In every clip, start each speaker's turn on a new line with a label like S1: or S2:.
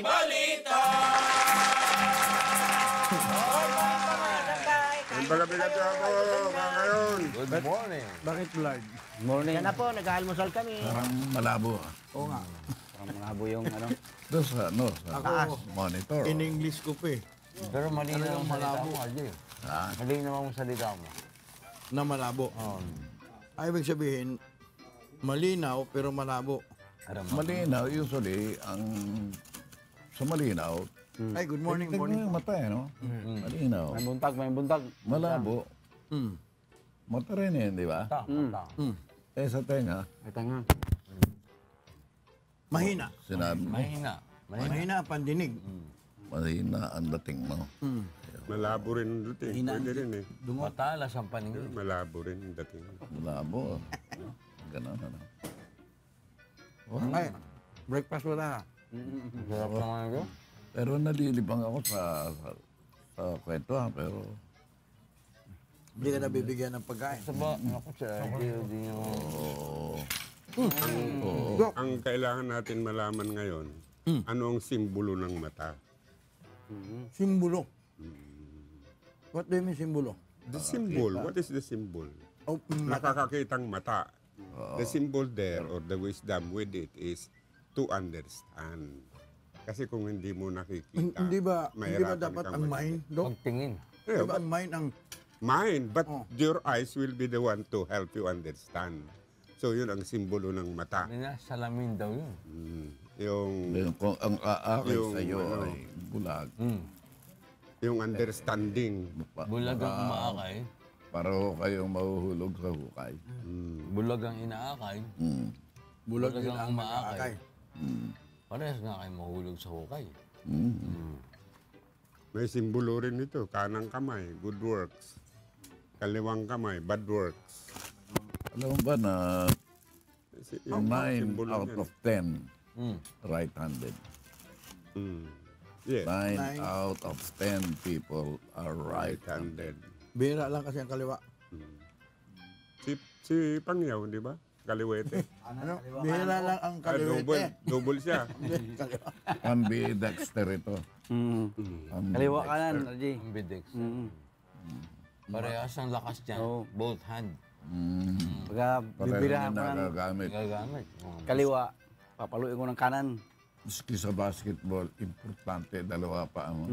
S1: Balita!
S2: Ang pagabigat ako ngayon.
S3: Good morning.
S4: Bakit Lord?
S5: Morning.
S6: Yan na po, nag-almusal kami.
S2: Parang malabo.
S4: Oo nga.
S5: Parang malabo yung ano.
S2: Doon sa, sa monitor.
S4: In English ko pa eh.
S3: Pero mali na ang salita
S4: malabo?
S3: mo, Arjay.
S2: Ha?
S3: Mali naman ang salita mo.
S4: Na malabo. Ay, ibig sabihin, malinaw pero malabo.
S2: Malinaw, usually, sa malinaw,
S4: Ay, good morning,
S2: tignan mo
S4: morning.
S2: yung mata eh, no? Malinaw.
S5: May buntag.
S2: Malabo.
S4: Mm.
S2: Mata rin yun, di ba?
S3: Mata.
S2: Eh, sa tenga,
S5: Ay, tanga.
S4: Mahina.
S2: sinabi mo,
S3: Mahina.
S4: Mahina ang pandinig.
S2: mahina ang dating mo.
S4: Mm.
S1: Malabo rin ang dating. Pwede rin eh.
S3: Matalas ang paningin.
S1: Malabo rin ang dating.
S2: Malabo. Ganun, ano.
S4: Ay, breakfast wala.
S3: Sarap naman ito.
S2: Pero nalilibang ako sa kwento, ha, pero
S4: Hindi ka nabibigyan ng pagkain.
S3: Saba, ako sa Arjay, hindi nyo...
S1: Ang kailangan natin malaman ngayon, ano ang simbolo ng mata?
S4: Simbolo. What do you mean simbolo?
S1: The symbol, what is the symbol?
S4: Oh,
S1: Nakakakitang mata. The symbol there or the wisdom with it is to understand. Kasi kung hindi mo nakikita,
S4: hindi ba
S1: mahirapan
S4: dapat
S1: kang
S4: ang mind, Dok?
S3: Pagtingin.
S1: Yeah,
S4: Di ba ang mind ang...
S1: mind, but your eyes will be the one to help you understand. So yun ang simbolo ng mata.
S3: Hindi na, salamin daw yun.
S1: Yung
S2: kung ang aakay
S1: Yung
S2: sa iyo
S1: ano,
S2: ay bulag,
S1: yung understanding.
S3: Bulag ang umaakay.
S2: para ho kayong mahuhulog sa hukay.
S3: Bulag ang inaakay.
S4: Bulag
S3: Bulag
S4: yun
S3: ang
S4: ang
S3: umaakay.
S4: nag-aakay.
S3: Parehas nga kayo mahulog sa hukay.
S1: May simbolo rin ito. Kanang kamay, good works. Kaliwang kamay, bad works.
S2: Alam mo ba na
S1: Yung
S2: 9
S1: simbolo
S2: out
S1: yan.
S2: of 10 right-handed.
S1: Yes.
S2: 9 out of 10 people are right-handed.
S1: Right-handed.
S4: Bira lang kasi ang kaliwa.
S1: Si Pangyaw, di ba? Kaliwete.
S4: Ano? Bira lang ang
S1: Double.
S4: kaliwete.
S1: Double siya.
S4: Kaliwa.
S2: Ambidexter ito.
S5: Kaliwa kanan, Arjay.
S3: Ambidex. Parehas ang lakas dyan.
S5: Oo.
S3: Both hand.
S5: Pagka bibirahan
S2: Parehong
S5: ko ng
S2: nagagamit.
S3: Gagamit.
S5: kaliwa, papaluin ko ng kanan.
S2: Maski sa basketball, importante dalawa pa mo.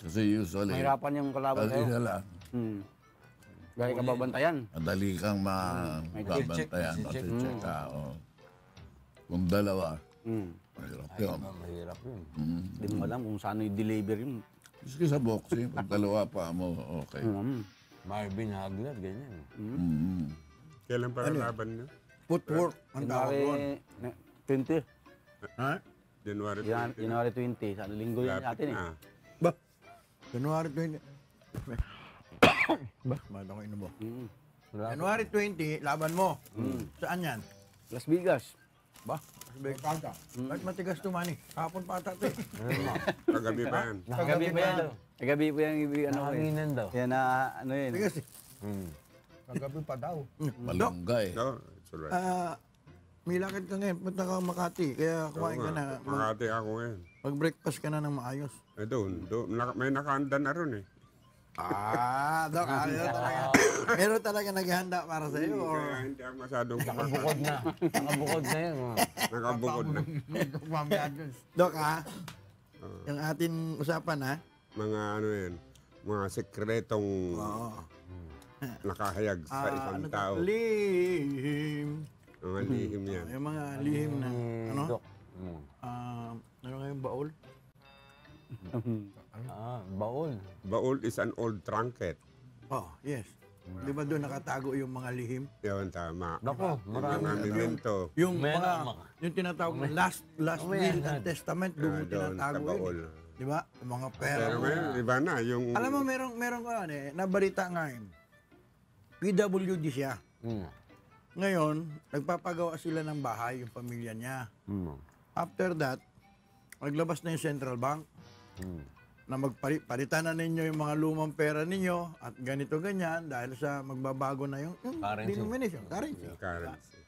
S2: Kasi usually,
S5: Mahirapan yung kalaban
S2: pag
S5: sa'yo.
S2: isa lang,
S5: Dahil ka babantayan.
S2: madali kang mababantayan.
S3: check.
S2: Check ka. Kung dalawa, mahirap yun.
S3: Mahirap yun.
S5: Hindi mo alam kung saan yung deliver yun.
S2: Maski sa boxing, pag dalawa pa mo, okay.
S3: Marvin Hagler, ganyan.
S1: Kailan pa laban niya?
S4: Footwork ang tawag doon.
S5: January 20.
S4: Ha?
S1: January 20.
S5: January 20. Sa linggo yun
S1: Lapit
S5: natin eh.
S1: na.
S4: Ba? January 20. Ba? Ba't ako inubo? January 20, laban mo. Saan yan?
S5: Las Vegas.
S4: Ba? Ba't matigas tumani? Hapon pa ata ito eh.
S1: Kagabi pa yan.
S5: Kagabi pa yan. Kagabi pa yung ano ko eh.
S3: Nakaginan daw.
S5: Yan na ano yun.
S4: Tigas eh.
S7: Kagabi pa daw.
S2: Malunggay.
S1: No, it's alright.
S4: May lakad ka ngayon. Punta ka Makati. Kaya kumain ka na.
S1: Makati ako ngayon.
S4: Mag-breakfast ka na ng maayos.
S1: Doon. May nakahanda na ron eh.
S4: Dok, meron talaga naghahanda para sa iyo or
S1: Kaya hindi ako masyadong
S3: Nakabukod na. Nakabukod na yun.
S1: Nakabukod na.
S4: Dok yung ating usapan ha?
S1: Mga ano yan. Mga sekretong nakahayag sa isang tao.
S4: Lihim.
S1: Mga lihim yan.
S4: Yung mga lihim na ano?
S3: Dok.
S4: Ano nga yung baul?
S3: Baol.
S1: Baul is an old trunket.
S4: Yes. Di ba doon nakatago yung mga lihim?
S1: Yun, tama.
S3: Nako, marami.
S1: Mga memento.
S4: Yung
S3: May
S4: mga,
S3: naman.
S4: yung tinatawag na last will and testament, doon mo
S1: Doon sa
S4: tinatago
S1: baul.
S4: yun. Di ba? Yung mga pera.
S1: Pero ngayon, iba na. Yung
S4: Alam mo, meron ko nabalita ngayon. PWD siya. Ngayon, nagpapagawa sila ng bahay, yung pamilya niya. After that, naglabas na yung central bank na magpalitan na ninyo yung mga lumang pera ninyo at ganito ganyan dahil sa magbabago na yung
S3: Currency.
S4: denomination, currency.
S1: currency.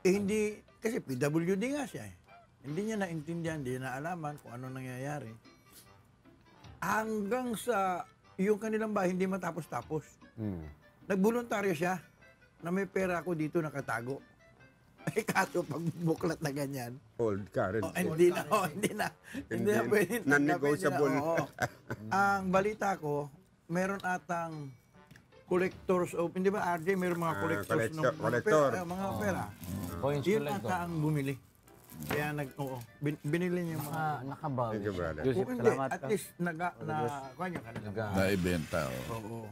S4: Hindi, kasi PWD nga siya eh. Hindi niya naintindihan, hindi niya naalaman kung ano nangyayari. Hanggang sa yung kanilang bahay hindi matapos-tapos. Nagboluntaryo siya na may pera ako dito nakatago. Eh kaso pag buklat na ganyan,
S1: Old currency.
S4: hindi na pwede tanggapin.
S1: Non-negotiable.
S4: Oo. Ang balita ko, meron atang collectors of, hindi ba RJ, meron mga collectors ng
S1: collector.
S4: mga pera.
S3: Coins
S4: Yun
S3: collector.
S4: ata ang bumili. Kaya binili niya yung mga...
S3: Nakabawi.
S1: Thank you, brother.
S5: Joseph,
S4: Kung hindi,
S5: salamat
S4: at
S5: ka.
S4: least kuha niyo ka na.
S2: Naibenta,
S4: Oo,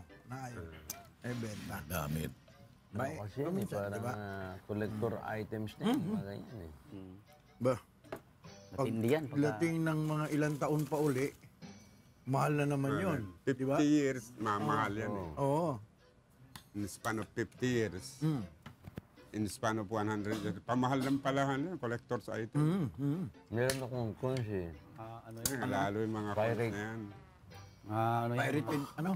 S4: benta.
S2: gamit.
S4: Bay,
S3: Kasi yun,
S4: kuminsan,
S3: parang
S4: di ba?
S3: Collector items na yun, mga ganyan eh.
S4: Ba,
S5: Matindi yan.
S4: lating ng mga ilang taon pa uli, mahal na naman yun.
S1: 50
S4: Di ba?
S1: years, mamahal yan eh.
S4: Oo.
S1: In the span of 50 years,
S4: Mm.
S1: in the span of 100 years, pamahal ng palahan yan, collector's item.
S3: Meron akong coins eh.
S5: Ano
S1: Lalo yung mga
S3: Pirate.
S1: coins na yan.
S5: ano yan?
S4: Pirated, ano?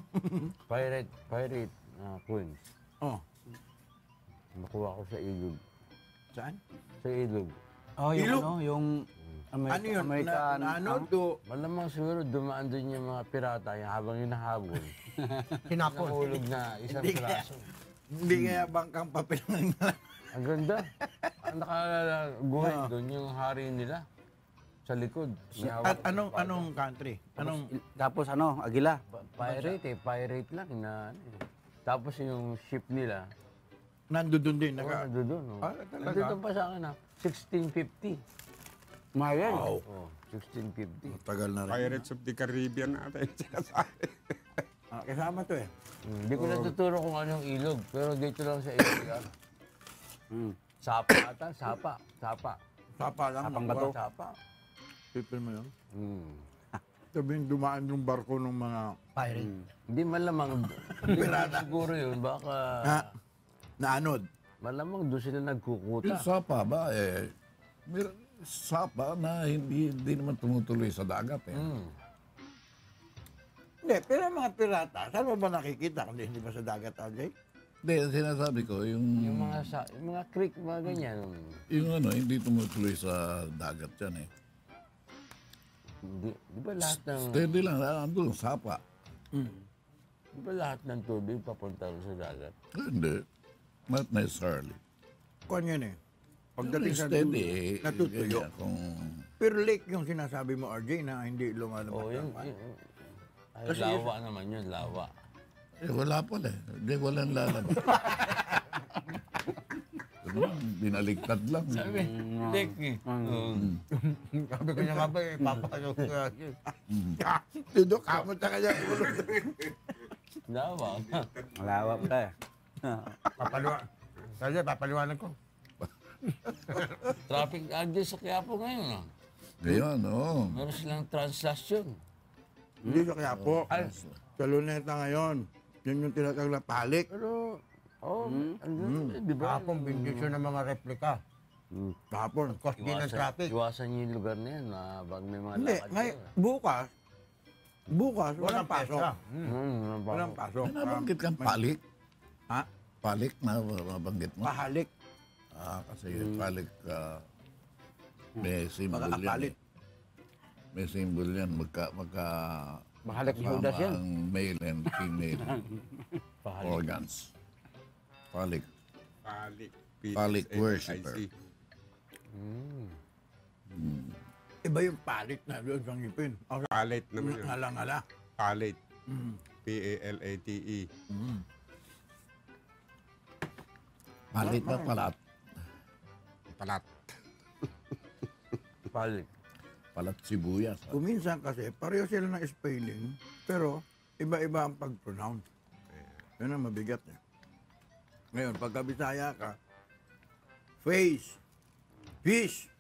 S3: Pirate coins.
S4: Oh,
S3: Nakuha ko sa ilog.
S4: saan?
S3: Sa ilog.
S5: Oh, yung
S4: Ilog?
S5: ano, yung
S4: Ano yun?
S5: American.
S4: Ano to?
S3: Malamang siguro dumaan doon yung mga pirata yung habang hinahabol.
S7: Tinapon.
S3: Nahulog na isang
S4: Hindi kaya,
S3: piraso.
S4: hindi kaya bangkang papel ng
S3: Ang ganda. Ang nakaguhit doon yung hari nila. Sa likod. May hawak
S4: At
S3: sa
S4: anong
S3: espada.
S4: anong country? Anong
S5: Tapos ano, Agila.
S3: Pirate lang na ano eh. Tapos yung ship nila,
S4: nandoon din?
S3: nandun. Oh.
S4: Ah, talaga?
S3: Nandun pa sa akin 1650.
S5: Mahal.
S3: Oh, 1650.
S4: Tagal na rin.
S1: Pirates of the Caribbean natin yung sinasabi.
S4: Kasama to eh.
S3: Hindi ko natuturo kung anong ilog, pero dito lang sa ilog. Sapa ata, sapa.
S4: Sapa lang.
S5: Sapang
S4: nakuha.
S5: bato.
S3: Sapa.
S4: Pipil mo yun.
S3: Hmm.
S4: Sabihin dumaan yung barko ng mga
S7: Pirate.
S3: Hindi malamang, hindi siguro yun, baka
S4: naanod.
S3: malamang doon sila
S2: Yung
S3: nagkukuta.
S2: sapa ba, meron sapa na hindi naman tumutuloy sa dagat eh.
S4: Hindi, pero ang mga pirata, saan mo ba nakikita? Hindi ba sa dagat, RJ?
S2: Hindi, ang sinasabi ko,
S3: Yung mga creek, mga ganyan.
S2: hindi tumutuloy sa dagat yan eh.
S3: Di ba lahat ng,
S2: Steady lang, andun, sapa.
S3: di ba lahat ng tubig papunta rin sa dagat?
S2: Hindi. Not necessarily.
S4: Kuhan yun eh. Pagdating sa
S2: steady,
S4: natutuyo.
S2: ganyan, kung
S4: Pero lake yung sinasabi mo, RJ, na hindi lumalabas.
S3: Oo, yun. Ay,
S4: Kasi
S3: lawa naman yun, lawa.
S2: wala pala eh. Hindi, walang lalabas. Binaligtad lang.
S3: Lake eh.
S7: Sabi ko niya nga ba eh, papayok ko yan.
S4: Tudo, kamot na kanya.
S3: Lawa.
S5: Malawa pa eh.
S7: Papaliwanag ko.
S3: Traffic adjust sa Quiapo ngayon.
S2: Ngayon, oo.
S3: Meron silang translation.
S4: Hindi sa kaya po. Sa luneta ngayon. Yun yung tinatawag na palik.
S3: Pero, di ba?
S7: Kahapon, bindisyon ng mga replika.
S4: Kahapon.
S7: Cause din ng traffic.
S3: Iwasan niyo yung lugar na yan, pag may mga
S4: Hindi,
S3: lakad
S4: ngayon,
S3: kayo.
S4: bukas, walang pasok.
S7: pesa.
S4: Walang pasok.
S2: May nabanggit kang palik.
S4: Ha?
S2: Palik na nabanggit mo.
S4: Pahalik.
S2: Kasi palik, may symbol
S4: Mga
S2: yan.
S4: apalit.
S2: Eh. May symbol yan.
S5: Mahalik si Judas yan.
S2: ang male and female organs. Palik.
S1: Palik.
S2: Palik
S1: PSAIC.
S2: worshipper.
S4: Iba yung palit na doon sa ngipin.
S1: Palate naman yun.
S4: Ngala-ngala.
S1: Palate. P-A-L-A-T-E.
S2: Palit ba palat?
S1: Palat.
S3: Palik.
S2: Palat sibuyas.
S4: Kuminsan kasi, pareho sila ng spelling, pero iba-iba ang pag-pronounce. Yun ang mabigat eh. Ngayon, pagka Bisaya ka, face, fish,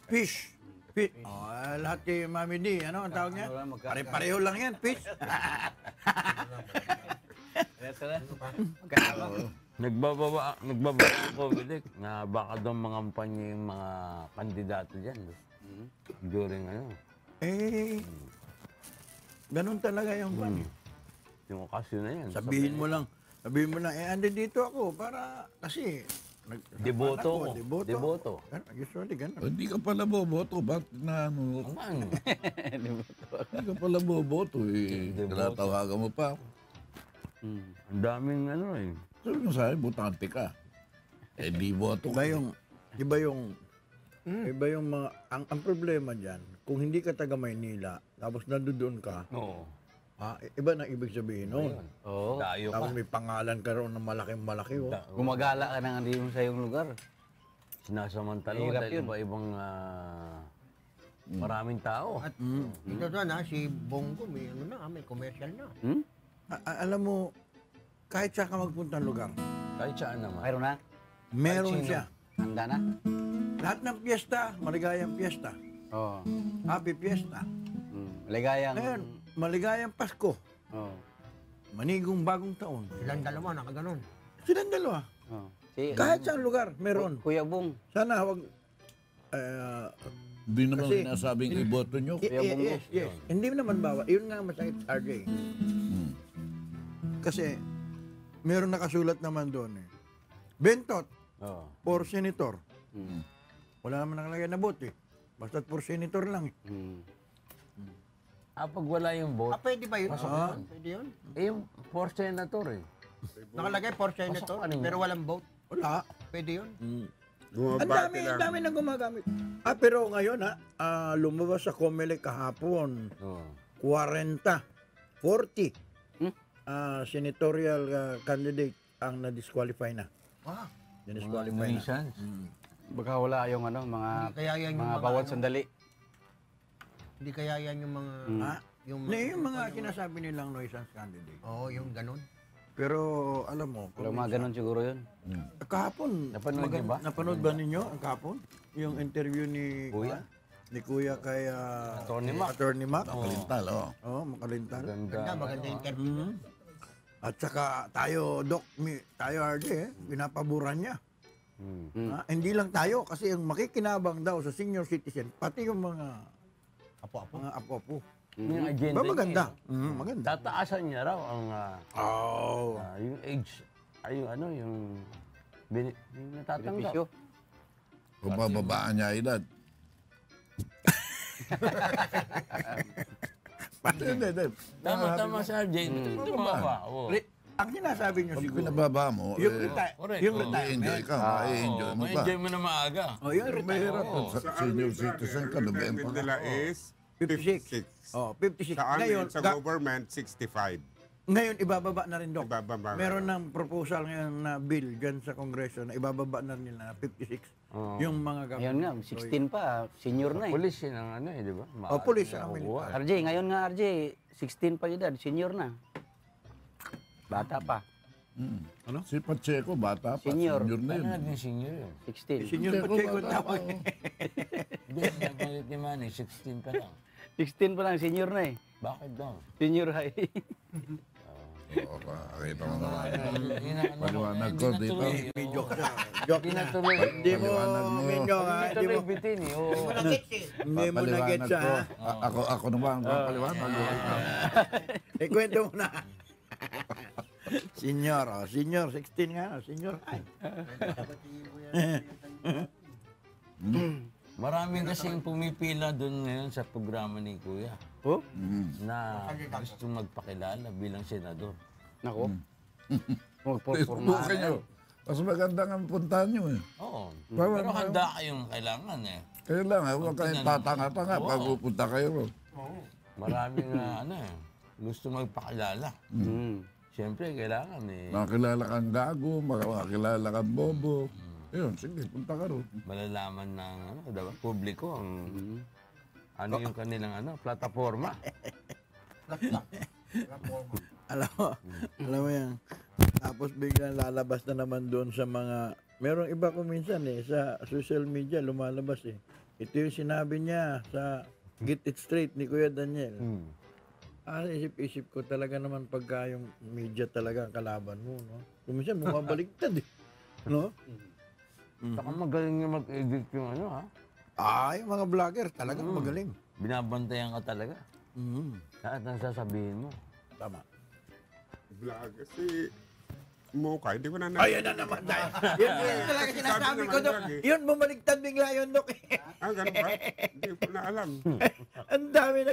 S4: fish, fish. Oh, lahat kay Mami D, ano ang tawag niya? Pare-pareho lang yan, fish.
S3: Nagbababa ako, Bilik, na baka daw mangampanya yung mga kandidato dyan. During
S4: Eh, ganun talaga yung pan.
S3: yung okasyon na yan.
S4: Sabihin mo lang, andi dito ako para, kasi
S3: Deboto ko.
S4: Deboto.
S3: Deboto.
S4: Usually, ganun.
S2: Hindi ka pala boboto. Bakit na ano?
S3: Man,
S2: Hindi ka pala boboto eh. Tinatawagan mo pa ako.
S3: ang daming ano eh.
S2: Sabi mo sa akin, butante ka. Eh, di boto ka.
S4: Iba yung mga, ang problema dyan, kung hindi ka taga Maynila, tapos nandoon ka,
S3: Oo.
S4: iba na ibig sabihin nun.
S5: Oo.
S3: Dayo ka.
S4: Tapos may pangalan ka roon na malaking-malaki, oh.
S5: Gumagala ka na hindi mo sa iyong lugar.
S3: Sinasamantala
S5: Mahirap
S3: dahil
S5: yun.
S3: iba-ibang maraming tao.
S7: At ito doon si Bongo, may commercial na.
S4: Alam mo, kahit saan ka magpunta ng lugar,
S3: Kahit saan naman.
S5: Mayroon na?
S4: meron
S3: sino?
S4: siya.
S5: Handa na?
S4: Lahat ng piyesta, maligayang piyesta.
S5: Oo.
S4: Happy Fiesta.
S5: Ligayang...
S4: Ngayon, maligayang Pasko.
S5: Oo.
S4: Manigong bagong taon.
S7: Silang dalawa, nakaganon.
S4: Silang dalawa.
S5: Oo. Si,
S4: Kahit saan lugar, meron.
S5: Kuya Bong.
S4: Sana wag...
S2: Hindi naman
S4: Kasi-
S2: sinasabing iboto nyo.
S4: yes. Hindi naman bawal. Yun nga ang masakit, RJ. Kasi, meron nakasulat naman doon eh. Bentot,
S3: Oo.
S4: for senator. Wala naman nakalagay na bote. Basta for senator lang eh.
S3: Pag wala yung vote,
S7: Pwede ba yun? Pwede yun.
S3: yung for senator eh.
S7: Nakalagay for senator,
S3: Pasok ka rin.
S7: pero walang vote.
S4: Wala.
S7: Pwede yun.
S4: Ang dami nang gumagamit. Pero ngayon lumabas sa COMELEC kahapon.
S3: Oo.
S4: 40 senatorial candidate ang na-disqualify na.
S7: Ah,
S4: Na-disqualify na.
S3: Malaysians.
S5: Baka wala yung ano, mga
S7: hindi kaya yan yung
S5: mga
S7: mga,
S5: bawat
S7: ano,
S5: sandali.
S7: Hindi kaya yan yung mga...
S4: Yung mga sinasabi nilang nuisance candidate.
S7: Oo, yung ganon.
S4: Pero alam mo,
S5: Pero mga ganun siguro yun.
S4: kahapon,
S3: Napanood niyo ba?
S4: napanood ba ninyo ang kahapon? Yung interview ni
S3: Kuya?
S4: Ni Kuya kay Attorney Mac.
S2: Kalintal, oh.
S4: Oh, makalintal.
S7: Ganda, maganda yung interview.
S4: At saka tayo, tayo RJ, pinapaboran niya. Hindi lang tayo, kasi yung makikinabang daw sa senior citizen, pati yung mga
S7: Apo-apo.
S4: apo-apo.
S3: Yung agenda
S4: Ba, maganda.
S3: niya, eh.
S4: Maganda.
S3: Tataasan niya raw ang
S4: Oh.
S3: yung age, yung natatanggap.
S5: Benepisyo.
S2: Kung bababaan niya edad. Hindi.
S3: Tama si RJ. Tumaba. Oo.
S4: Ang sinasabi niyo
S2: Pag
S4: siguro,
S2: pinababa mo,
S4: yung,
S3: correct.
S4: yung
S3: Oo.
S2: i-enjoy ka, ma-enjoy mo pa.
S3: Ma-enjoy mo na maaga.
S4: yung
S2: Mahirap kung sa senior citizen ka, nabempa ka.
S1: nila is
S4: 56. 56.
S1: Sa amin,
S4: Ngayon,
S1: sa government, 65.
S4: ngayon ibababa na rin, Dok.
S1: Ibababa na.
S4: Meron ng proposal ngayon na bill dyan sa Kongreso na ibababa na nila na 56. Yung mga
S5: Ngayon nga, 16 pa, senior na eh.
S3: Pulis yun ang ano eh, di ba?
S4: Pulis ang militar.
S5: RJ, ngayon nga RJ, 16 pa yung edad, senior na. Bata pa,
S2: Si Pacheco, bata pa.
S5: Senior.
S2: Senior na yun.
S3: Ano naging senior yun?
S5: 16.
S4: Senior Pacheco
S2: bata
S4: tawag.
S2: pa,
S3: Hindi, nagpalit ni Manny, 16 pa lang.
S5: 16 pa lang, senior na eh.
S3: Bakit daw?
S5: Senior high.
S2: Oo, nakakita mo naman. Paliwanag ko
S3: Hindi
S2: dito.
S3: natuloy.
S4: May joke na. Joke
S3: Hindi
S4: na.
S3: natuloy.
S4: Hindi mo,
S2: Paliwanag mo.
S4: Minyo ha.
S3: Hindi
S4: Hindi mo,
S3: natuloy bitin eh. Oo.
S4: hindi mo na-gets
S2: Papaliwanag ko.
S4: ha.
S2: Ako naman, papaliwanag.
S4: Ikwento mo na. Senior, senior, 16 nga, senior. Ay.
S3: Maraming kasing pumipila doon ngayon sa programa ni Kuya
S5: Oh?
S3: na gusto magpakilala bilang senador.
S5: Nako.
S2: Subukan nyo. Mas maganda nga puntahan nyo eh.
S3: Oo.
S2: Bawal
S3: Pero
S2: na
S3: handa kayong kailangan eh.
S2: Kailangan, huwag kayong tatanga-tanga pag pupunta kayo.
S3: Maraming gusto magpakilala. Siyempre, kailangan eh.
S2: Makakilala kang gago, makakilala kang bobo. Ayun, sige, punta ka ron.
S3: Malalaman ng diba, publiko ang ano yung kanilang plataforma.
S4: Alam mo yan. Tapos biglang lalabas na naman doon sa mga, merong iba ko minsan sa social media lumalabas eh. Ito yung sinabi niya sa Get It Straight ni Kuya Daniel. Isip-isip ko talaga naman pagka yung media talaga ang kalaban mo, no? Kuminsan bumabaliktad eh. No?
S3: Saka magaling yung mag-edit yung
S4: Yung mga vlogger talagang magaling.
S3: Binabantayan ka talaga. Lahat ang sasabihin mo.
S4: Tama.
S1: Vlog. Kasi Mocha, hindi ko na
S4: Ayan na naman tayo. Yun talaga sinasabi ko, Dok. Yun, bumaligtad bigla yun, Dok.
S1: Ganun ba? Hindi ko na alam.
S4: Ang dami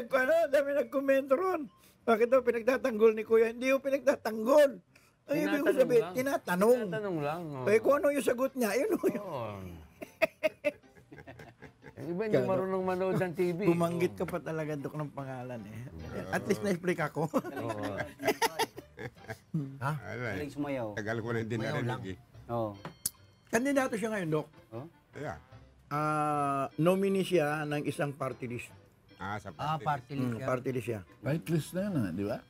S4: nagkomento ron. Bakit daw pinagtatanggol ni Kuya? Hindi yung pinagtatanggol. Ang ibig ko
S3: Tinatanong
S4: sabihin,
S3: lang.
S4: tinatanong.
S3: Tinatanong lang. Oh.
S4: Eh, kung ano yung sagot niya, yun o yun.
S3: Oo. Yung iba hindi marunong manood ng TV.
S4: Bumanggit ka pa talaga, Dok, ng pangalan eh. At least na-explain ako.
S3: Oo.
S1: Ala,
S5: Galing sumayaw.
S1: tagal ko na hindi narinig eh.
S5: Oo.
S4: Kandidato siya ngayon, Dok.
S1: Yeah.
S4: Nominee siya ng isang party list.
S1: Sa party.
S7: Party list yan.
S4: Party list siya.
S2: Right list na yun, di ba?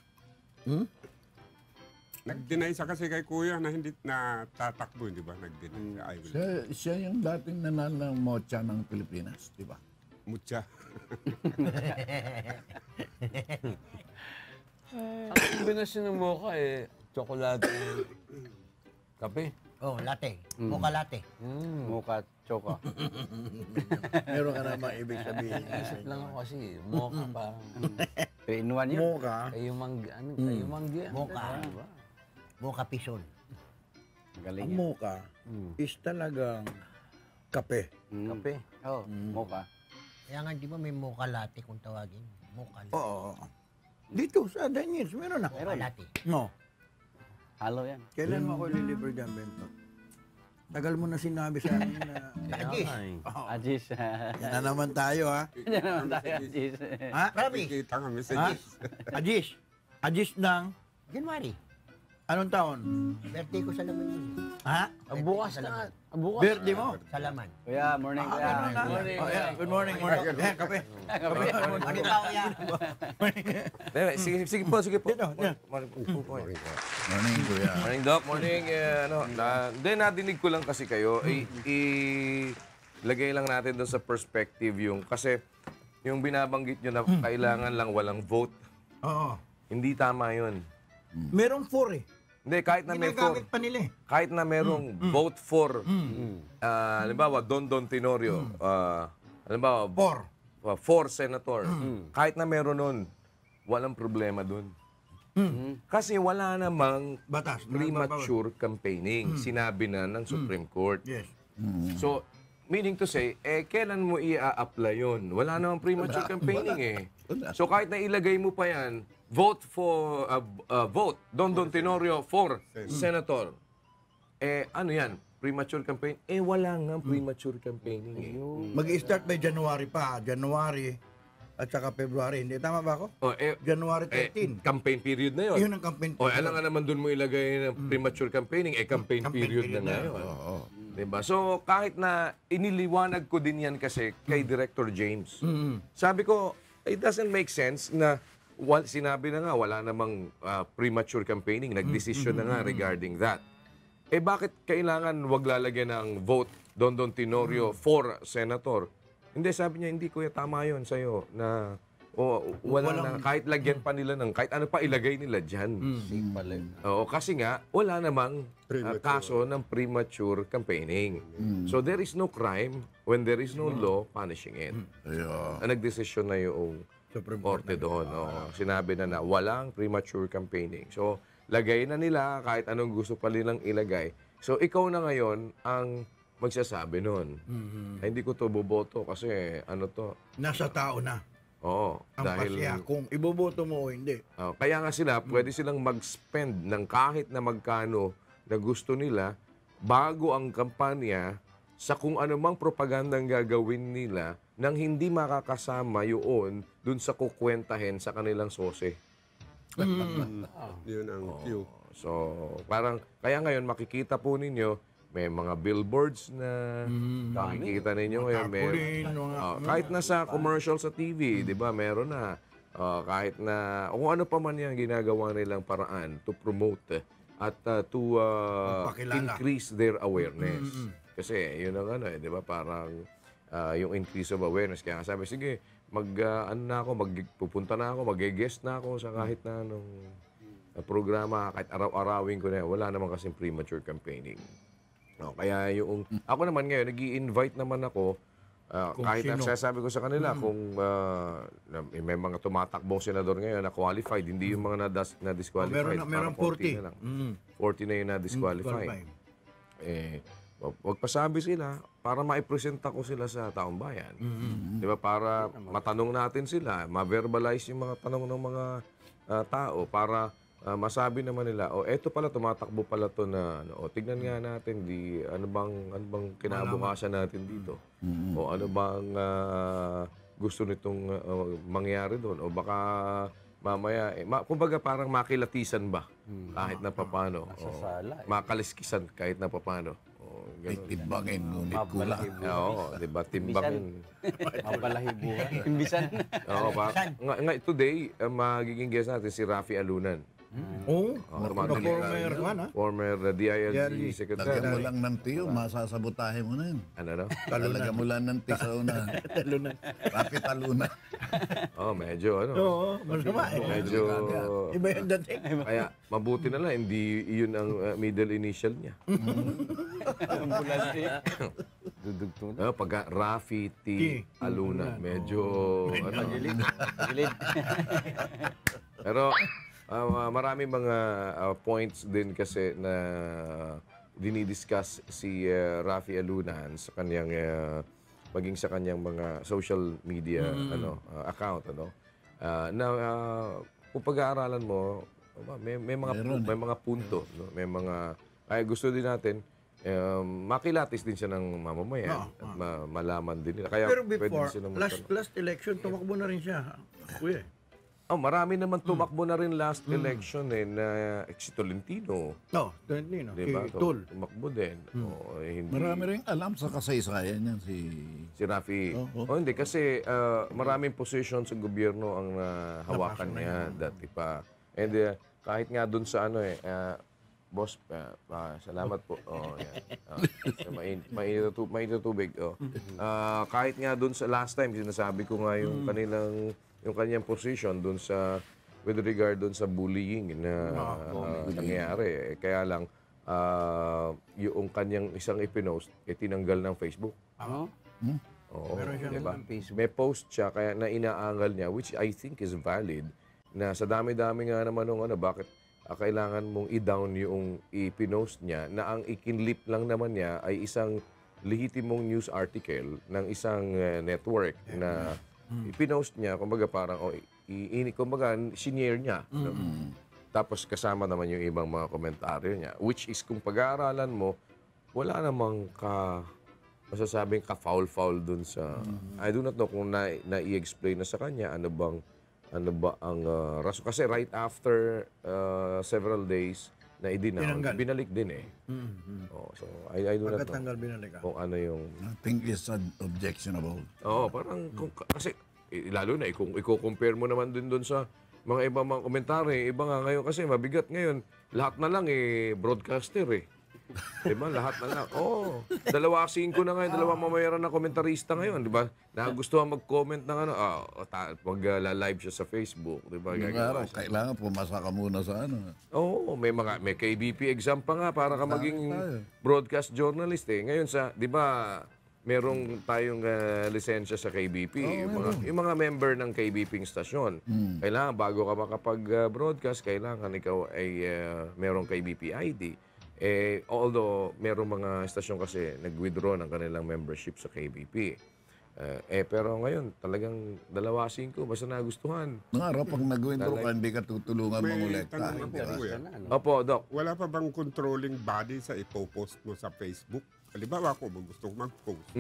S1: Nag-deny siya kasi kay Kuya na hindi na tatakbo, di ba? Nag-deny siya. I will.
S2: Siya yung dating nanalo ng mocha ng Pilipinas, di ba?
S1: Mucha.
S3: Ang kombinasyon ng mocha tsokolate, kape.
S7: Oh, latte. Mocha latte.
S5: Muka at choka.
S4: Meron ka namang ibig sabihin.
S3: Isip lang ako kasi, mocha parang,
S5: 3 in 1 yun.
S4: Mocha.
S3: kayo manggi, kayo manggi.
S7: Mocha. Mocha pison.
S5: Galing
S4: Ang
S5: yan.
S4: mocha is talagang kape.
S3: Kape.
S5: Oo, muka.
S7: Kaya nga, di ba may mocha latte kung tawagin? Mocha latte.
S4: Oo. Dito sa Daniels, meron na.
S7: Mocha latte.
S4: No.
S5: Halo yan.
S4: Kailan mo ako lilibre dyan, Bento? Tagal mo na sinabi sa amin na...
S7: Agis.
S5: Ajis.
S4: Yan na naman tayo, ha?
S5: Yan naman tayo, Ajis.
S4: Ha?
S7: Promise.
S1: Kita nga
S4: Ha?
S1: messages.
S4: Ajis. Ajis ng...
S7: January.
S4: Anong taon?
S7: Birthday ko sa laman yun.
S4: Ha?
S3: Bukas na. Bukas.
S4: Birthday mo?
S7: Sa laman.
S5: Kuya, morning kuya.
S4: Ganun na.
S3: morning.
S4: Oh, yeah. Good morning, morning. Eh, kape. Kape.
S7: Ano ba yan?
S6: Sige po.
S4: Dito, dito.
S2: Morning, kuya.
S6: Morning, Doc. Morning. Nadinig ko lang kasi kayo. Lagay lang natin doon sa perspective yung... Kasi yung binabanggit nyo na kailangan lang walang vote,
S4: Oo.
S6: hindi tama yun.
S4: Merong 4 eh.
S6: Hindi, kahit na may
S4: Ginagamit pa nila eh.
S6: kahit na merong vote for, halimbawa, Don Tenorio, halimbawa, 4 senator, kahit na meron nun, walang problema dun. Kasi wala namang
S4: Batas.
S6: premature campaigning. Sinabi na ng Supreme Court.
S4: Yes.
S6: So, meaning to say, kailan mo i-a-apply yun? Wala namang premature campaigning eh. So, kahit na ilagay mo pa yan, vote Don Tenorio for senator. Ano yan? Premature campaign? Wala nga premature campaigning eh.
S4: Mag-i-start by January pa. January at saka February. Hindi, tama ba ako? January 13.
S6: Campaign period na yun.
S4: Yun ang campaign.
S6: Alam nga naman doon mo ilagay ng premature campaigning, campaign period na ngayon. Diba? So, kahit na iniliwanag ko din yan kasi kay Director James. Sabi ko, it doesn't make sense na sinabi na nga, wala namang premature campaigning, nagdesisyon na nga regarding that. Bakit kailangan wag lalagyan ng vote Don Tenorio for senator? Hindi, sabi niya, hindi kuya, tama yun sa'yo na wala na, kahit lagyan pa nila ng, kahit ano pa ilagay nila dyan. Oo, kasi nga, wala namang kaso ng premature campaigning. So there is no crime when there is no law punishing it. Nagdesisyon na yung Korte doon. Sinabi na walang premature campaigning. So, lagay na nila kahit anong gusto pa nilang ilagay. So, ikaw na ngayon ang magsasabi nun. Ay, hindi ko to boboto kasi ano to.
S4: Nasa tao na.
S6: Oo.
S4: Ang pasya kung iboboto mo o hindi.
S6: Kaya nga sila, pwede silang mag-spend ng kahit na magkano na gusto nila bago ang kampanya sa kung anumang propagandang gagawin nila nang hindi makakasama yun dun sa kukwentahin sa kanilang sose.
S1: Yun ang cue.
S6: So, parang, kaya ngayon makikita po ninyo, may mga billboards na makikita ninyo ngayon. Kahit na sa commercial sa TV, di ba, meron na. Kahit na, kung ano pa man yung ginagawa nilang paraan to promote at to increase their awareness. Kasi yun ang ano di ba, parang yung increase of awareness. Kaya sabi, sige, pupunta na ako, mag-guest na ako sa kahit na anong programa, kahit araw-arawin ko na yan. Wala naman kasing premature campaigning. Kaya yung, ako naman ngayon, nag-i-invite naman ako kahit
S4: sino.
S6: sabi ko sa kanila, kung may mga tumatakbong senador ngayon na qualified, hindi yung mga na-disqualified.
S4: Meron
S6: Parang
S4: 40.
S6: na lang. 40 na yung na-disqualified. Wag pasabi sila para maipresenta ko sila sa taong bayan. Di ba? Para matanong natin sila, ma-verbalize yung mga tanong ng mga tao para masabi naman nila, eto pala, tumatakbo pala to na, tignan nga natin, ano bang kinabukasan natin dito? O ano bang gusto nitong mangyari doon? O baka mamaya, kumbaga parang makilatisan ba? Kahit na papano. Makaliskisan kahit na papano.
S2: Timbangin, ngunit kulang.
S6: Oo, di ba? Timbangin.
S5: Mapalahibuhan. Imbisan.
S6: Oo, today, magiging guest natin si Rafi Alunan. Former DILG Secretary.
S2: Lagyan mo lang ng tiyo, masasabotahe mo na yun.
S6: Ano?
S2: Lagyan mo lang ng tiyo sa una. Rapid talunan.
S6: Medyo
S4: Masama
S6: Medyo...
S4: Iba yung dating.
S6: Kaya mabuti na lang, hindi yun ang middle initial niya.
S5: Dudugtong.
S6: Pag Rafi T. Alunan, medyo...
S5: Gilid.
S6: Pero marami mga points din kasi na dinidiscuss si Rafi Alunan sa kanyang maging sa kanyang mga social media account na kung pag-aaralan mo may mga punto, no? May mga ay gusto din natin makilatis din siya ng mamamayan at malaman din nila. Kaya
S4: Pero
S6: pwede
S4: before,
S6: siya
S4: last election, tumakbo na rin siya. Kuya.
S6: Marami naman tumakbo na rin last election na si Tolentino.
S4: Tolentino.
S6: Diba?
S4: Tul.
S6: Tumakbo din. Hindi.
S2: Marami rin alam sa kasaysayan yan si
S6: Rafi. Hindi kasi maraming position sa gobyerno ang hawakan niya dati pa. And kahit nga dun sa boss, salamat po. Mainit na tubig. Kahit nga dun sa last time, sinasabi ko nga yung kanyang position dun sa with regard dun sa bullying na nangyayari. Kaya lang yung kanyang isang ipinost tinanggal ng Facebook. Oo, diba? May post siya kaya na inaangal niya, which I think is valid, na sa dami-dami nga naman bakit kailangan mong i-down yung ipinost niya na ang ikinlip lang naman niya ay isang lehitimong news article ng isang network na ipinost niya, kumbaga parang, kumbaga, sinare niya. No? Tapos kasama naman yung ibang mga komentaryo niya, which is kung pag-aaralan mo, wala namang masasabing ka-foul-foul dun sa, I do not know kung na-i-explain na sa kanya, ano ba ang rason. Kasi right after several days na i-denounce, binalik din so, I do not know
S4: binalik
S6: kung ano yung...
S2: I think is objectionable.
S6: Parang, kasi, lalo na, kung i-compare mo naman din doon sa mga ibang mga komentary, iba nga ngayon kasi mabigat ngayon, lahat na lang broadcaster Diba? Lahat na lang. 2-5 na ngayon, 2 mamayaran na komentarista ngayon, diba? Nagustuhan mag-comment ng mag-live siya sa Facebook, diba?
S2: Kailangan pumasa ka muna sa
S6: may KBP exam pa nga para ka maging broadcast journalist Ngayon diba, merong tayong lisensya sa KBP. Yung mga member ng KBP stasyon. Kailangan, bago ka makapag-broadcast, kailangan ikaw ay merong KBP ID. Although merong mga stasyon kasi nag-withdraw ng kanilang membership sa KBP. Pero ngayon, talagang 2-5, basta nagustuhan.
S2: Nga pag nag-withdraw ka, hindi ka tutulungan mangulekta.
S6: Opo, Doc.
S1: Wala pa bang controlling body sa ipopost mo sa Facebook? Halimbawa ako, gusto ko mag-post.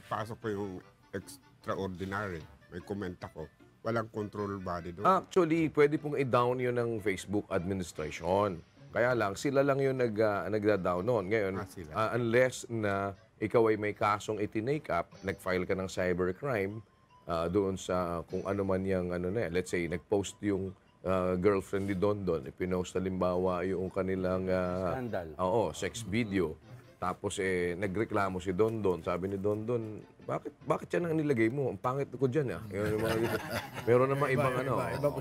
S1: Pasok ko yung extraordinary. May comment ako. Walang control body doon.
S6: Actually, pwede pong i-down yun ng Facebook administration. Kaya lang, sila lang yung nagda-down noon. Ngayon, unless na ikaw ay may kasong itinake up, nag-file ka ng cybercrime doon sa kung ano man yung let's say, nag-post yung girlfriend ni Dondon, ipinost halimbawa yung kanilang sex video. Tapos nagreklamo si Dondon. Sabi ni Dondon, bakit yan ang nilagay mo? Ang pangit ko dyan Meron naman ibang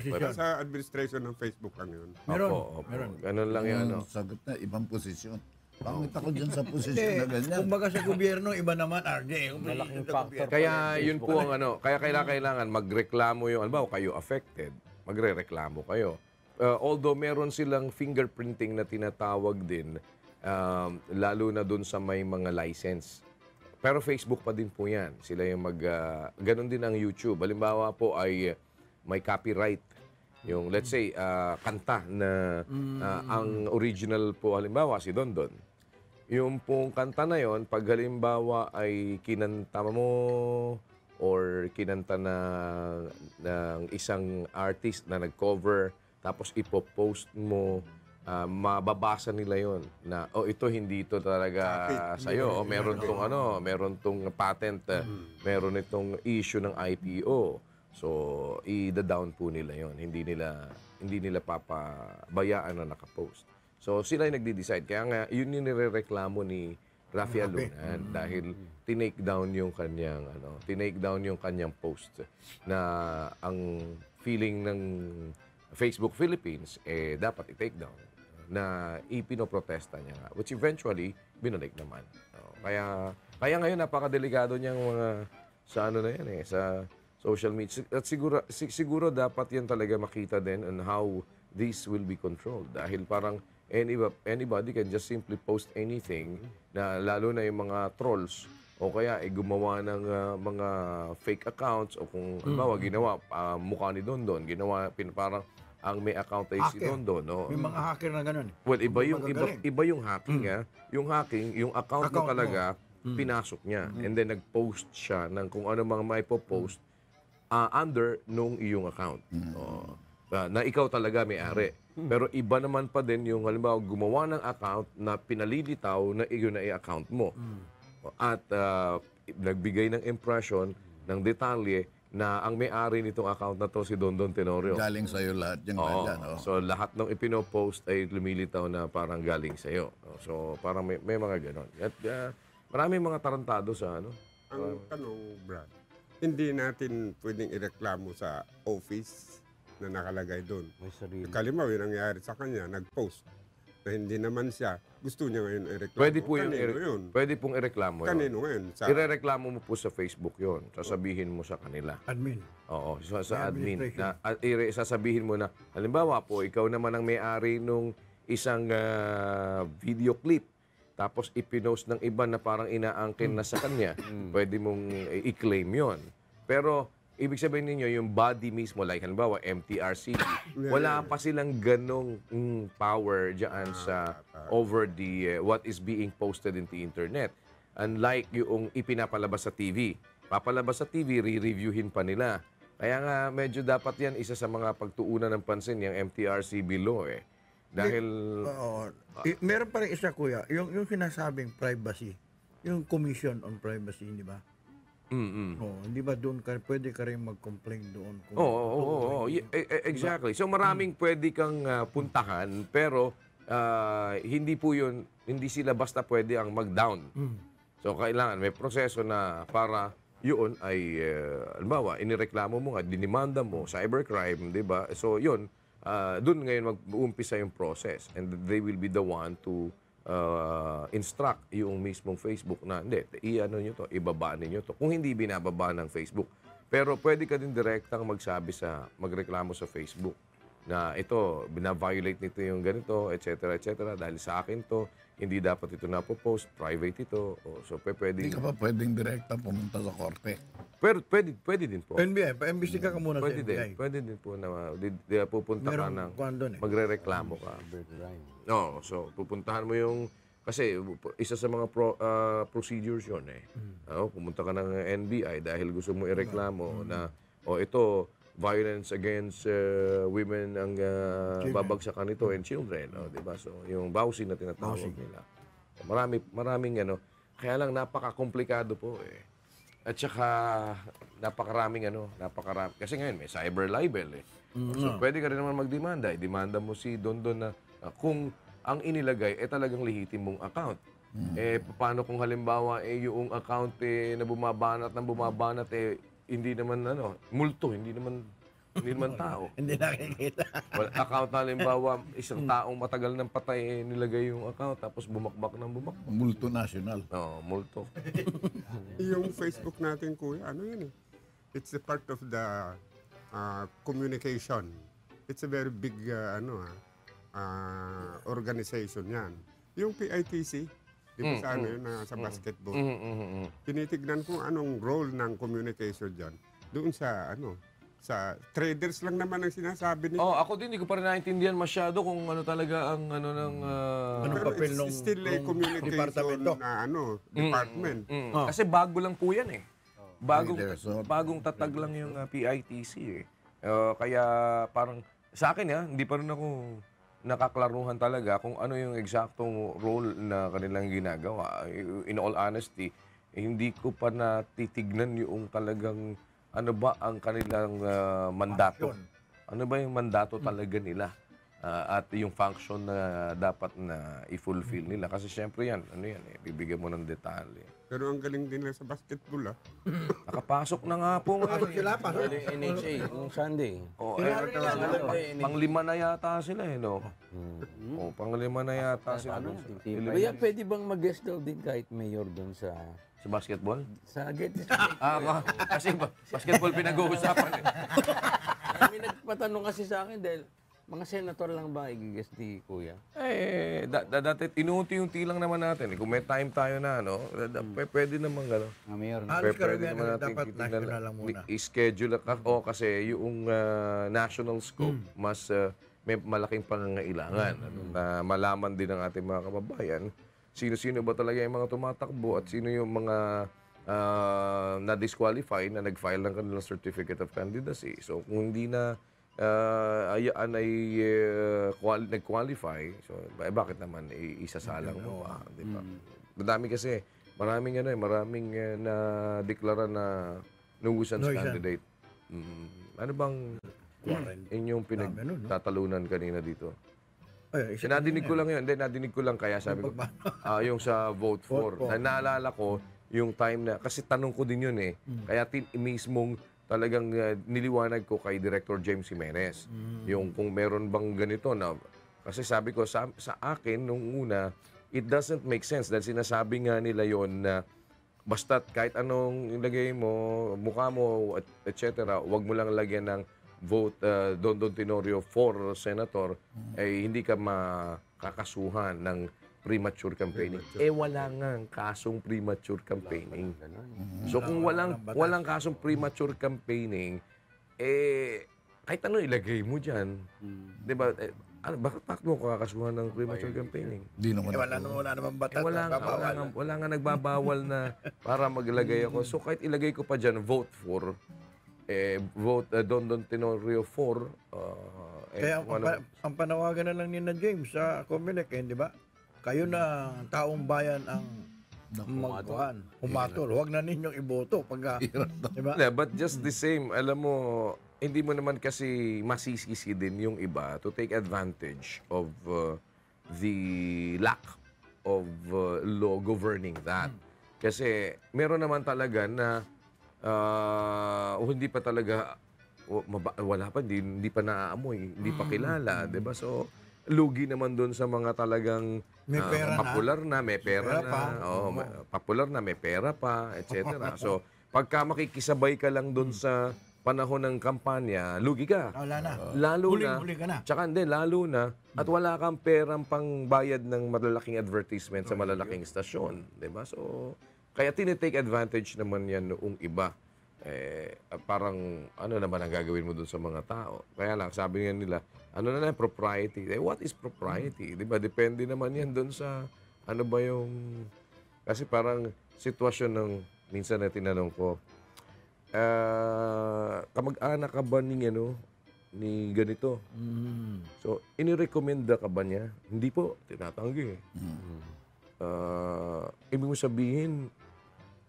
S1: Pero sa administration ng Facebook lang yun.
S6: Meron. Ganun lang yan.
S2: Sagot na, ibang posisyon. Pangit ako dyan sa posisyon
S4: Hindi,
S2: na ganyan.
S4: kumbaga sa gobyerno, iba naman, RJ.
S3: Malaking factor.
S6: Kaya yun po ang kaya kailangan magreklamo yung, albaw, kayo affected, magrereklamo kayo. Although meron silang fingerprinting na tinatawag din, lalo na dun sa may mga license. Pero Facebook pa din po yan. Sila yung ganon din ang YouTube. Halimbawa po ay may copyright. Yung, let's say, kanta na ang original po, halimbawa, si Dondon. Yung pong kanta na yon, pag halimbawa ay kinanta mo or kinanta ng isang artist na nag-cover, tapos ipopost mo, mababasa nila yon na ito hindi ito talaga sa'yo, meron tong patent, meron itong issue ng IPO, so i-down po nila yon, hindi nila papabayaan na nakapost. So sila yung nagde-decide, kaya nga yun yung nirereklamo ni Rafi Alunan dahil tinake down yung kanyang post na ang feeling ng Facebook Philippines dapat i-take down na ipinoprotesta niya nga, which eventually binalik naman. Kaya ngayon napakadelikado niyang mga sa sa social media. At siguro dapat yan talaga makita din on how this will be controlled. Dahil parang anybody can just simply post anything, na lalo na yung mga trolls o kaya gumawa ng mga fake accounts, o kung ginawa mukha ni Dondon, parang ang may account ay si Dondon, no?
S4: May mga hacker na ganun.
S6: Well, iba yung hacking, Yung hacking, yung account mo talaga, pinasok niya. And then nag-post siya ng kung ano mga may post under nung iyong account. Na ikaw talaga may-ari. Pero iba naman pa din yung halimbawa gumawa ng account na pinalilitaw na iyon na i-account mo. At nagbigay ng impression, ng detalye, na ang may-ari nitong account na to si Dondon Tenorio.
S2: Galing sa'yo lahat yung ganyan. Oh.
S6: So lahat ng ipinopost ay lumilitaw na parang galing sa'yo. So parang may mga ganon. At maraming mga tarantado sa ano.
S1: Ang tanong, Brad, hindi natin pwedeng ireklamo sa office na nakalagay doon. Kalimaw, yun nangyari sa kanya, nag-post na hindi naman siya, gusto niya ngayon ireklamo.
S6: Pwede pong ireklamo yun.
S1: Kanino ngayon?
S6: Irereklamo mo po sa Facebook yun. Sasabihin mo sa kanila.
S4: Admin.
S6: Oo, sa admin. Sasabihin mo na, halimbawa po, ikaw naman ang may-ari nung isang video clip. Tapos ipinost ng iba na parang inaangkin na sa kanya. Pwede mong i-claim yon. Pero ibig sabihin ninyo, yung body mismo, like halimbawa, MTRCB, wala pa silang ganong power dyan sa over the what is being posted in the internet. Unlike yung ipinapalabas sa TV. Papalabas sa TV, re-reviewin pa nila. Kaya nga, medyo dapat yan isa sa mga pagtuunan ng pansin, yung MTRCB law eh. Dahil...
S4: meron pa rin isa, kuya, yung sinasabing privacy, yung Commission on Privacy, di ba? Hindi ba doon pwede ka rin mag-complain doon?
S6: Exactly. So maraming pwede kang puntahan, pero hindi sila basta pwede ang mag-down. So kailangan may proseso na para yun ay, halimbawa, inireklamo mo nga, dinimanda mo, cybercrime, di ba? So yun, doon ngayon mag-uumpisa yung process, and they will be the one to instruct yung mismong Facebook na hindi, i-ano nyo to, ibaba ninyo to. Kung hindi binababa ng Facebook. Pero pwede ka din direktang magreklamo sa Facebook na ito, bina-violate nito yung ganito, etc. Dahil sa akin to, hindi dapat ito napopost, private ito. So pwede.
S2: Hindi ka pa pwedeng direkta pumunta sa korte.
S6: Pero pwede din po.
S4: NBI, pa-imbestiga ka muna
S6: Pwede
S4: sa NBI.
S6: Pwede din po na pupunta ka ng magrereklamo ka. No, so pupuntahan mo yung kasi isa sa mga procedures 'yon eh. Pumunta ka ng NBI dahil gusto mo ireklamo na ito violence against women ang babagsakan nito and children, di ba? So yung bawsi na tinatawag nila. Maraming kaya lang napaka-komplikado po eh. At saka napakarami. Kasi ngayon may cyber libel eh. So pwede ka rin naman magdemanda. Demanda mo si Dondon na kung ang inilagay talagang lehitimong account. Paano kung halimbawa yung account na bumabanat hindi naman multo, hindi naman Hindi naman tao.
S4: Hindi nakikita.
S6: Well, account na halimbawa, isang taong matagal ng patay, nilagay yung account, tapos bumakbak ng bumakbak.
S2: Multinational.
S6: Oo, multo.
S1: Yung Facebook natin, kuya, ano yun eh? It's a part of the communication. It's a very big organization yan. Yung PITC, di ba sa ano yun, sa basketball. Tinitignan ko anong role ng communication dyan. Doon sa sa traders lang naman ang sinasabi nila.
S6: Oh, ako din, hindi ko pa rin naintindihan masyado kung ano talaga ang
S1: Pero
S4: papel
S1: it's
S4: nung-
S1: still a
S4: nung
S1: communication
S4: departamento?
S1: na department.
S6: Kasi bago lang po yan eh.
S2: Leadership.
S6: Bagong tatag lang yung PITC eh. Kaya parang sa akin hindi pa rin ako nakaklaruhan talaga kung ano yung eksaktong role na kanilang ginagawa. In all honesty, hindi ko pa natitignan yung talagang ano ba ang kanilang mandato. Ano ba yung mandato talaga nila? At yung function na dapat na i-fulfill nila. Kasi syempre yan, bibigyan mo ng detalye.
S1: Pero ang galing din nila sa basketball
S6: Nakapasok na nga po ngayon.
S4: Sila pa.
S3: Bali, NHA, yung Sunday.
S6: Panglima na yata sila no? Panglima na yata sila.
S3: Kaya pwede bang mag-guest daw din kahit mayor doon sa
S6: Sa basketball?
S3: sa get
S6: Kasi basketball pinag-uusapan eh.
S3: May nagpatanong kasi sa akin dahil mga senator lang ba i-guest ni Kuya?
S6: Dati inuunti-unti lang naman natin. Kung may time tayo na, pwede naman gano'n.
S5: Mayor.
S4: Halos
S6: Pwede
S4: karamihan
S6: naman natin
S4: dapat
S6: titignan
S4: national lang muna.
S6: i-schedule kasi yung national scope mas may malaking pangangailangan na malaman din ng ating mga kababayan sino-sino ba talaga yung mga tumatakbo at sino yung mga na-disqualify na nag-file ng kanilang certificate of candidacy. So kung hindi na nag-qualify, so bakit naman isasalang mo pa, di ba? Madami kasi, maraming na-deklara na nuisance candidate. Ano bang inyong pinagtatalunan kanina dito? Nadinig ko lang yun. Hindi, nadinig ko lang kaya sabi ko, yung sa vote for. Naalala ko, yung time na, kasi tanong ko din yun eh. Kaya mismong talagang niliwanag ko kay Director James Jimenez. Yung kung meron bang ganito na, kasi sabi ko sa akin nung una, it doesn't make sense dahil sinasabi nga nila yon na basta't kahit anong ilagay mo, mukha mo, etc., wag mo lang lagyan ng vote Dondon Tenorio for senator, hindi ka makakasuhan ng premature campaigning. Wala nga kasong premature campaigning. So kung walang kasong premature campaigning, kahit ano ilagay mo dyan. Di ba? Bakit mo kakasuhan ng premature campaigning?
S2: Di naman
S4: Wala naman batas.
S6: Wala nga nagbabawal na para maglagay ako. So kahit ilagay ko pa dyan, vote for, vote Dondon Tenorio for.
S4: Kaya ang panawagan na lang ni na James sa Comelec, di ba? Kayo na taong bayan ang humatol. Huwag na ninyong iboto. Di ba?
S6: But just the same, alam mo, hindi mo naman kasi masisisi din yung iba to take advantage of the lack of law governing that. Kasi meron naman talaga na hindi pa talaga, wala pa, hindi pa naaamoy, hindi pa kilala, di ba? So, lugi naman doon sa mga talagang
S4: May pera
S6: popular na, may pera
S4: pa.
S6: na, popular na, may pera pa, etc. So, pagka makikisabay ka lang doon sa panahon ng kampanya, lugi ka.
S4: Wala na.
S6: Lalo
S4: Huli ka na.
S6: Tsaka hindi, lalo na, at wala kang perang pangbayad ng malalaking advertisement sa malalaking istasyon. Diba? So, kaya tinitake advantage naman yan noong iba. Parang, ano naman ang gagawin mo dun sa mga tao? Kaya lang, sabi nga nila, ano na propriety? What is propriety? Diba? Depende naman yan dun sa, ano ba yung, kasi parang sitwasyon ng, minsan na tinanong ko, kamag-anak ka ba ni ganito? So, inirekomenda ka ba niya? Hindi po, tinatanggi. Ibig mo sabihin,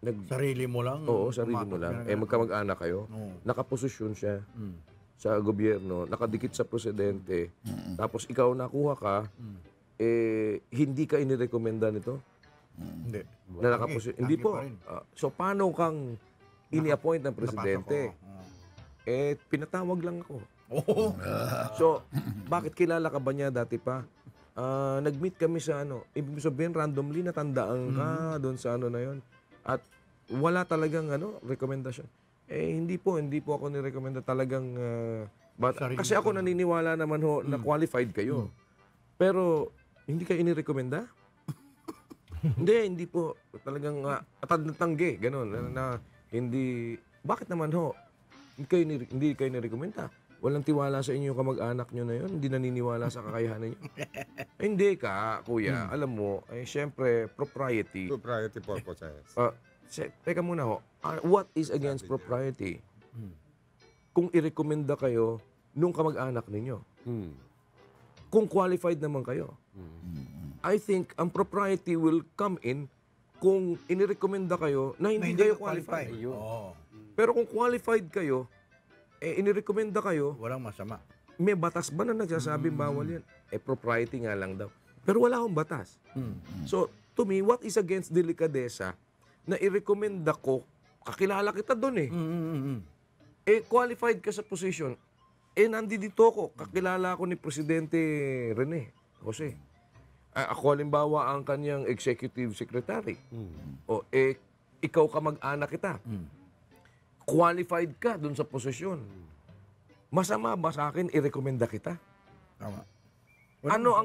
S4: Sarili mo lang.
S6: Oo, sarili mo lang. Magkamag-anak kayo. Nakaposisyon siya sa gobyerno, nakadikit sa presidente, tapos ikaw nakuha ka, hindi ka inirekomenda nito?
S4: Hindi.
S6: Hindi po. So, paano kang ini-appoint ng presidente? pinatawag lang ako.
S4: Oo.
S6: So, bakit kilala ka ba niya dati pa? Nag-meet kami sa ibig sabihin randomly natandaan ka doon sa na yon. At wala talagang rekomendasyon. Hindi po ako nirekomenda talagang kasi ako naniniwala naman na qualified kayo. Pero hindi kayo inirekomenda? hindi po talagang atad-natanggi ganun na hindi bakit naman hindi kayo nirekomenda? Walang tiwala sa inyo kamag-anak nyo na yun? Hindi naniniwala sa kakayahan niyo? Hindi ka, kuya. Alam mo, syempre, propriety.
S1: Propriety purposes.
S6: Teka muna what is against propriety? Kung irekomenda kayo nung kamag-anak ninyo. Kung qualified naman kayo. I think ang propriety will come in kung inirekomenda kayo na hindi kayo qualified.
S4: Oo.
S6: Pero kung qualified kayo, inirekomenda kayo,
S4: Walang masama.
S6: may batas ba na nagsasabing bawal yan? Propriety nga lang daw. Pero wala akong batas. So, to me, what is against delikadesa na irekomenda ko, kakilala kita doon qualified ka sa position, nandito ako, kakilala ako ni Presidente Rene Jose. Ako halimbawa ang kanyang executive secretary. Ikaw kamag-anak kita. Qualified ka dun sa posisyon. Masama ba sa akin irekomenda kita?
S4: Tama.
S6: Ano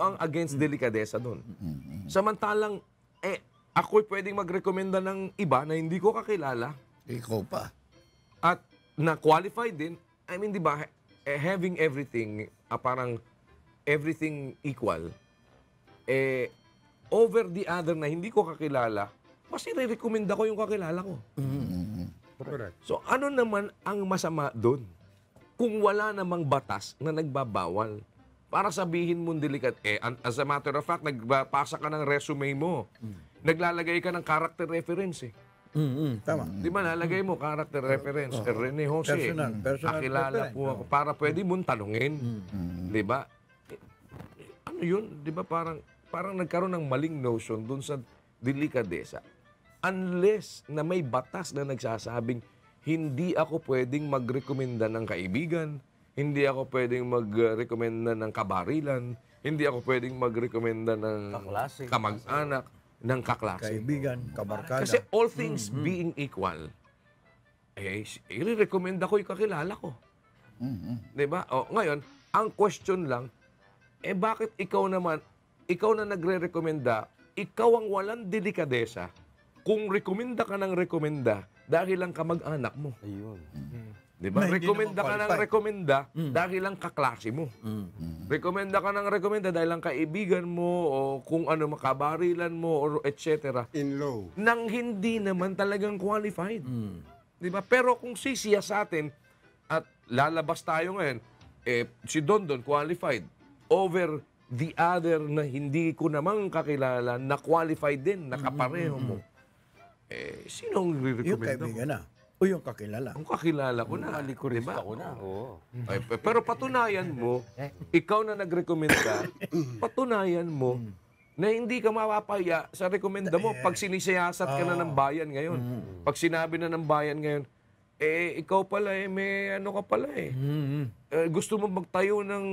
S6: ang against delikadesa doon? Samantalang ako'y pwedeng magrekomenda ng iba na hindi ko kakilala
S2: Ikaw pa.
S6: at na qualified din. I mean, di ba, having everything, parang everything equal, over the other na hindi ko kakilala, mas i-recommenda ko yung kakilala ko.
S1: Correct.
S6: So, ano naman ang masama doon? Kung wala namang batas na nagbabawal para sabihin mong delikat, as a matter of fact, nagpasa ka ng resume mo. Naglalagay ka ng character reference
S4: Tama.
S6: Di ba, nalagay mo character reference. Rene Jose.
S4: Personal
S6: Kakilala
S4: reference.
S6: po ako. Para pwede mong tanungin. Di ba? Ano yun? Di ba parang nagkaroon ng maling notion dun sa delikadesa. Unless na may batas na nagsasabing hindi ako pwedeng magrekomenda ng kaibigan, hindi ako pwedeng magrekomenda ng kabarilan, hindi ako pwedeng magrekomenda ng
S3: Kaklase.
S6: kamag-anak, ng kaklase.
S4: Kaibigan, kabarkada.
S6: Kasi all things being equal, i-recommenda ko yung kakilala ko. Diba? Ngayon, ang question lang, bakit ikaw na nagre-recommenda, ikaw ang walang delikadesa kung rekomenda ka ng rekomenda dahil lang kamag-anak mo.
S3: Ayun.
S6: Diba?
S4: Na hindi
S6: Rekomenda
S4: naman
S6: ka ng
S4: qualified.
S6: rekomenda dahil lang kaklase mo. Rekomenda ka ng rekomenda dahil lang kaibigan mo o kung ano makabarilan mo or etc.
S1: In law.
S6: Nang hindi naman talagang qualified. Diba? Pero kung sisiya sa atin at lalabas tayo ngayon, si Dondon qualified over the other na hindi ko namang kakilala na qualified din, nakapareho mo. Sinong
S4: Yung
S6: re-recommend
S4: kaibigan na. O yung kakilala.
S6: Ang kakilala ko na.
S3: Alikurista ko na. Oo.
S6: Pero patunayan mo, ikaw na nag-recommend ka, patunayan mo na hindi ka mapapaya sa rekomenda mo pag sinisiyasat ka na ng bayan ngayon. Pag sinabi na ng bayan ngayon, ikaw pala may ano ka pala gusto mo magtayo ng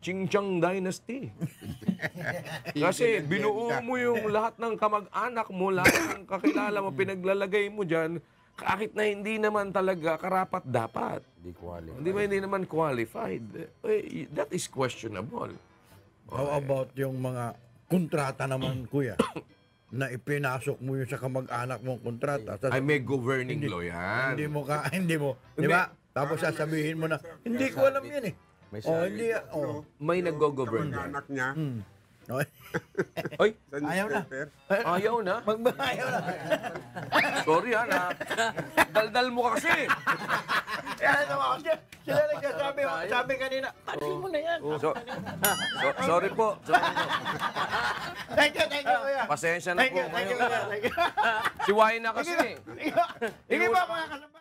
S6: Qingchang Dynasty. Kasi binuo mo yung lahat ng kamag-anak mo, lahat ng kakilala mo, pinaglalagay mo dyan, kahit na hindi naman talaga karapat dapat.
S3: Hindi qualified.
S6: Hindi naman qualified. That is questionable.
S4: How about yung mga kontrata naman, kuya? Na ipinasok mo yun sa kamag-anak mong kontrata.
S6: Ay, may governing law yan.
S4: Hindi mo, di ba? Tapos sasabihin mo na, hindi ko alam yan
S3: May
S4: hindi,
S6: May nag-go-govern yan.
S1: Anak niya.
S6: Ay,
S1: Sa
S4: Ayaw na.
S1: newspaper.
S6: ayaw na.
S4: Magbahayaw na.
S6: Sorry na. Daldal mo kasi.
S4: Kaya naman ako sila nagsasabi, sabi kanina, pansin mo na yan.
S6: Sorry po.
S4: Thank you, kuya.
S6: Pasensya na
S4: Thank
S6: po
S4: you,
S6: kayo.
S4: kuya. Thank you.
S6: Si Wayne na kasi.
S4: Sige ba mga kasama?